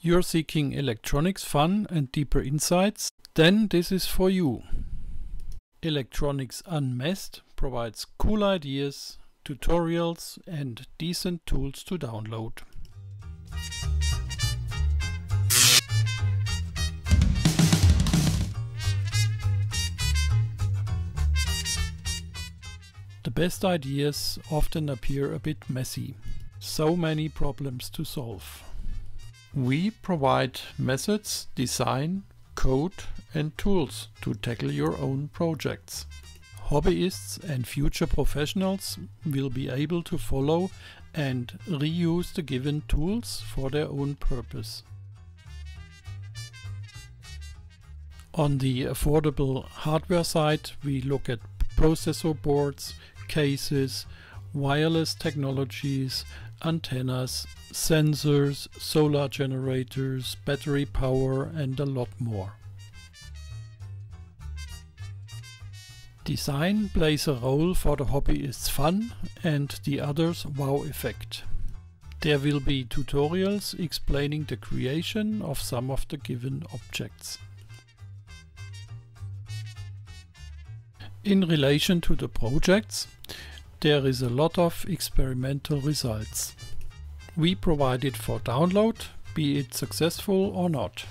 You're seeking electronics fun and deeper insights? Then this is for you. Electronics Unmessed provides cool ideas, tutorials and decent tools to download. The best ideas often appear a bit messy. So many problems to solve. We provide methods, design, code and tools to tackle your own projects. Hobbyists and future professionals will be able to follow and reuse the given tools for their own purpose. On the affordable hardware side, we look at processor boards, cases, wireless technologies, antennas, sensors, solar generators, battery power and a lot more. Design plays a role for the hobbyist's fun and the other's wow effect. There will be tutorials explaining the creation of some of the given objects. In relation to the projects, there is a lot of experimental results. We provide it for download, be it successful or not.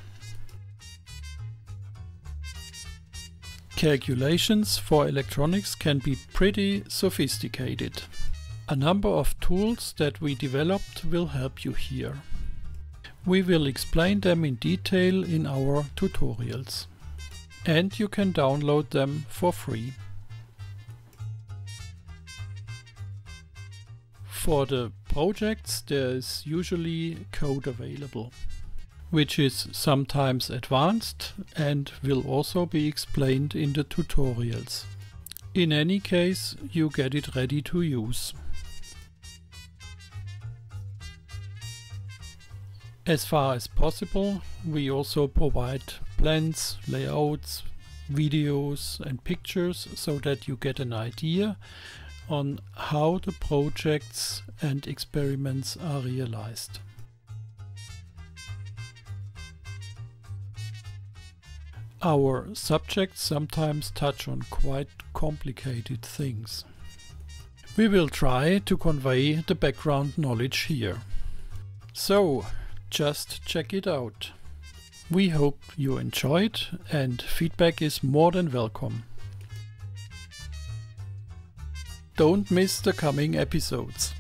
Calculations for electronics can be pretty sophisticated. A number of tools that we developed will help you here. We will explain them in detail in our tutorials. And you can download them for free. For the projects there is usually code available, which is sometimes advanced and will also be explained in the tutorials. In any case, you get it ready to use. As far as possible, we also provide plans, layouts, videos and pictures so that you get an idea on how the projects and experiments are realized. Our subjects sometimes touch on quite complicated things. We will try to convey the background knowledge here. So, just check it out. We hope you enjoyed and feedback is more than welcome. Don't miss the coming episodes.